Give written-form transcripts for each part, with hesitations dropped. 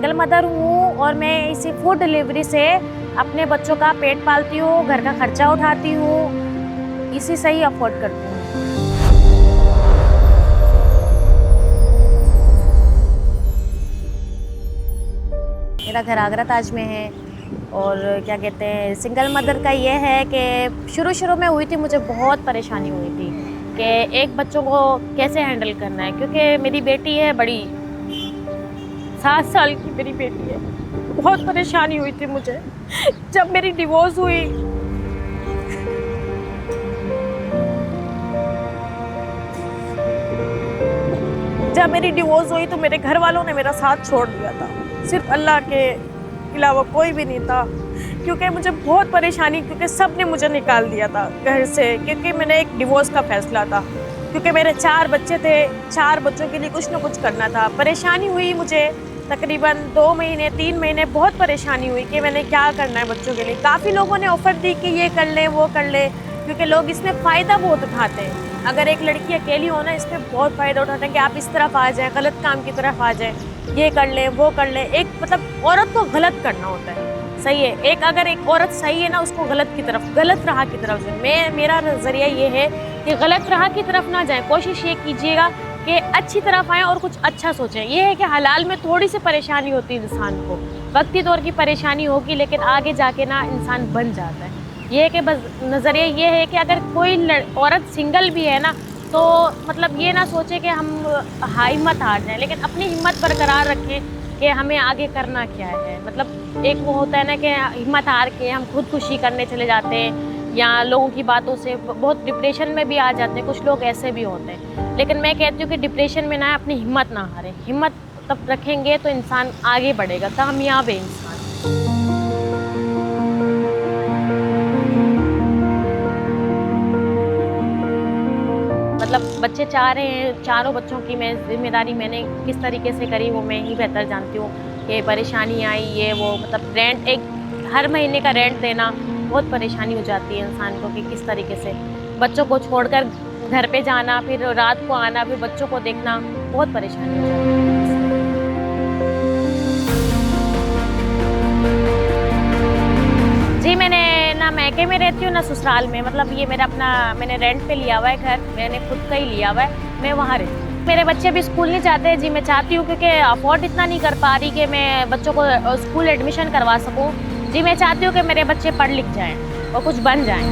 Single mother हूँ और मैं इसी फूड डिलीवरी से अपने बच्चों का पेट पालती हूँ, घर का खर्चा उठाती हूँ, इसी से ही अफोर्ड करती हूँ। मेरा घर आगरा ताज में है और क्या कहते हैं, सिंगल मदर का ये है कि शुरू में हुई थी, मुझे बहुत परेशानी हुई थी कि एक बच्चों को कैसे हैंडल करना है, क्योंकि मेरी बेटी है बड़ी, 7 साल की मेरी बेटी है। बहुत परेशानी हुई थी मुझे जब मेरी डिवोर्स हुई। जब मेरी डिवोर्स हुई तो मेरे घर वालों ने मेरा साथ छोड़ दिया था, सिर्फ अल्लाह के अलावा कोई भी नहीं था, क्योंकि मुझे बहुत परेशानी, क्योंकि सब ने मुझे निकाल दिया था घर से, क्योंकि मैंने एक डिवोर्स का फैसला था, क्योंकि मेरे 4 बच्चे थे, 4 बच्चों के लिए कुछ ना कुछ करना था। परेशानी हुई मुझे तकरीबन 2 महीने 3 महीने, बहुत परेशानी हुई कि मैंने क्या करना है बच्चों के लिए। काफ़ी लोगों ने ऑफ़र दी कि ये कर ले वो कर ले, क्योंकि लोग इसमें फ़ायदा बहुत उठाते हैं। अगर एक लड़की अकेली हो ना, इसमें बहुत फ़ायदा उठाते हैं कि आप इस तरफ आ जाएँ, गलत काम की तरफ आ जाएँ, ये कर ले वो कर ले। एक मतलब औरत को गलत करना होता है, सही है। अगर एक औरत सही है ना, उसको गलत की तरफ, गलत राह की तरफ जाए। मेरा नज़रिया ये है कि गलत राह की तरफ ना जाएं। कोशिश ये कीजिएगा कि अच्छी तरफ आएँ और कुछ अच्छा सोचें। ये है कि हलाल में थोड़ी सी परेशानी होती है इंसान को, वक्ती तौर की परेशानी होगी, लेकिन आगे जाके ना इंसान बन जाता है। ये है कि बस नज़रिया ये है कि अगर कोई औरत सिंगल भी है ना, तो मतलब ये ना सोचे कि हम हिम्मत हार जाएं, लेकिन अपनी हिम्मत बरकरार रखें कि हमें आगे करना क्या है। मतलब एक वो होता है ना कि हिम्मत हार के हम खुदकुशी करने चले जाते हैं, या लोगों की बातों से बहुत डिप्रेशन में भी आ जाते हैं। कुछ लोग ऐसे भी होते हैं, लेकिन मैं कहती हूँ कि डिप्रेशन में ना अपनी हिम्मत ना हारें। हिम्मत तब रखेंगे तो इंसान आगे बढ़ेगा, कामयाब है इंसान। मतलब बच्चे चाह रहे हैं, चारों बच्चों की मैं ज़िम्मेदारी मैंने किस तरीके से करी वो मैं ही बेहतर जानती हूँ। कि परेशानी आई ये वो, मतलब रेंट, एक हर महीने का रेंट देना बहुत परेशानी हो जाती है इंसान को, कि किस तरीके से बच्चों को छोड़कर घर पे जाना, फिर रात को आना, फिर बच्चों को देखना, बहुत परेशानी हो जाती है। जी, मैंने ना मैके में रहती हूँ ना ससुराल में। मतलब ये मेरा अपना, मैंने रेंट पे लिया हुआ है घर, मैंने खुद का ही लिया हुआ है, मैं वहाँ रहती हूँ। मेरे बच्चे भी स्कूल नहीं जाते जी, मैं चाहती हूँ, क्योंकि अफोर्ड इतना नहीं कर पा रही कि मैं बच्चों को स्कूल एडमिशन करवा सकूँ। जी, मैं चाहती हूँ कि मेरे बच्चे पढ़ लिख जाएँ और कुछ बन जाएँ।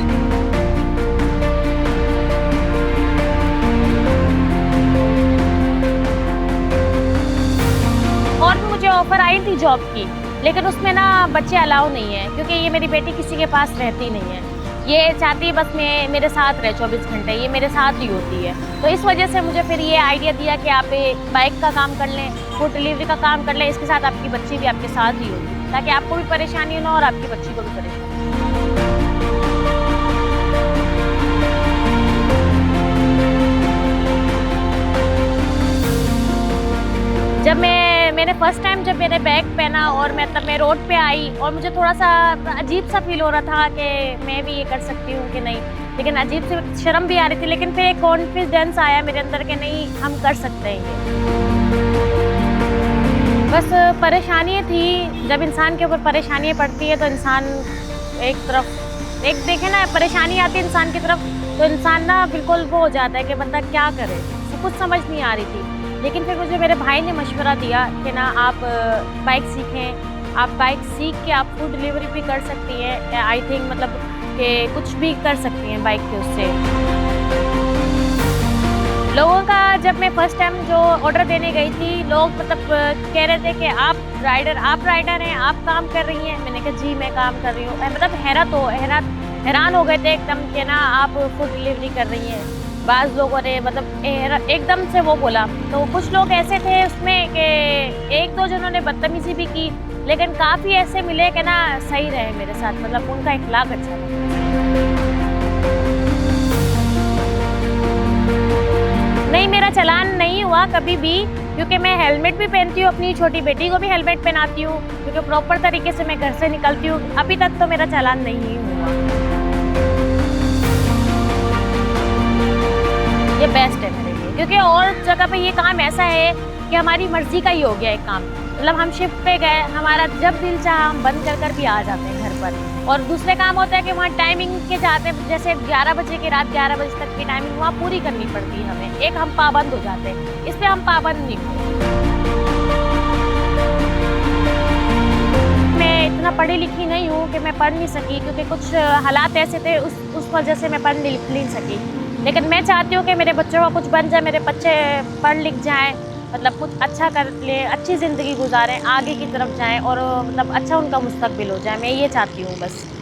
और भी मुझे ऑफ़र आई थी जॉब की, लेकिन उसमें ना बच्चे अलाउ नहीं है, क्योंकि ये मेरी बेटी किसी के पास रहती नहीं है। ये चाहती है बस मैं मेरे साथ रहे 24 घंटे, ये मेरे साथ ही होती है। तो इस वजह से मुझे फिर ये आइडिया दिया कि आप बाइक का काम कर लें, फूड डिलीवरी का काम कर लें, इसके साथ आपकी बच्ची भी आपके साथ ही होगी, ताकि आपको भी परेशानी ना हो और आपकी बच्ची को भी परेशानी। जब मैंने फर्स्ट टाइम जब मैंने बैग पहना और मैं रोड पे आई, और मुझे थोड़ा-सा अजीब सा फ़ील हो रहा था कि मैं भी ये कर सकती हूँ कि नहीं, लेकिन अजीब सी शर्म भी आ रही थी, लेकिन फिर एक कॉन्फिडेंस आया मेरे अंदर कि नहीं, हम कर सकते हैं ये। बस परेशानी थी, जब इंसान के ऊपर परेशानियाँ पड़ती है तो इंसान एक तरफ, एक देखे ना परेशानी आती है इंसान की तरफ, तो इंसान ना बिल्कुल वो हो जाता है कि बंदा क्या करे, तो कुछ समझ नहीं आ रही थी। लेकिन फिर मुझे मेरे भाई ने मशवरा दिया कि ना आप बाइक सीखें, आप बाइक सीख के आप फूड डिलीवरी भी कर सकती हैं। आई थिंक मतलब कि कुछ भी कर सकती हैं बाइक के उससे। लोगों का जब मैं फर्स्ट टाइम जो ऑर्डर देने गई थी, लोग मतलब कह रहे थे कि आप राइडर हैं, आप काम कर रही हैं। मैंने कहा जी मैं काम कर रही हूँ। मतलब हैरान हो गए थे एकदम कि ना आप फूड डिलीवरी कर रही हैं। बाज़ लोगों ने मतलब एकदम से वो बोला, तो कुछ लोग ऐसे थे उसमें कि 1-2 जिन्होंने बदतमीज़ी भी की, लेकिन काफ़ी ऐसे मिले कि ना सही रहे मेरे साथ, मतलब उनका इखलाक अच्छा था। नहीं, मेरा चालान नहीं हुआ कभी भी, क्योंकि मैं हेलमेट भी पहनती हूँ, अपनी छोटी बेटी को भी हेलमेट पहनाती हूँ, क्योंकि प्रॉपर तरीके से मैं घर से निकलती हूँ। अभी तक तो मेरा चालान नहीं हुआ। ये बेस्ट है मेरे लिए, क्योंकि और जगह पे ये काम ऐसा है कि हमारी मर्ज़ी का ही हो गया है काम। मतलब हम शिफ्ट पे गए, हमारा जब दिल चाहा हम बंद कर कर भी आ जाते हैं घर पर। और दूसरे काम होता है कि वहाँ टाइमिंग के जाते हैं, जैसे 11 बजे की, रात 11 बजे तक की टाइमिंग वहाँ पूरी करनी पड़ती है हमें। एक हम पाबंद हो जाते हैं, इस पे हम पाबंद नहीं हुए। मैं इतना पढ़ी लिखी नहीं हूँ कि मैं पढ़ नहीं सकी, क्योंकि कुछ हालात ऐसे थे उस वजह से मैं पढ़ लिख नहीं सकी। लेकिन मैं चाहती हूँ कि मेरे बच्चों का कुछ बन जाए, मेरे बच्चे पढ़ लिख जाएँ, मतलब कुछ अच्छा कर लें, अच्छी ज़िंदगी गुजारें, आगे की तरफ जाएँ और मतलब अच्छा उनका मुस्तकबिल हो जाए। मैं ये चाहती हूँ बस।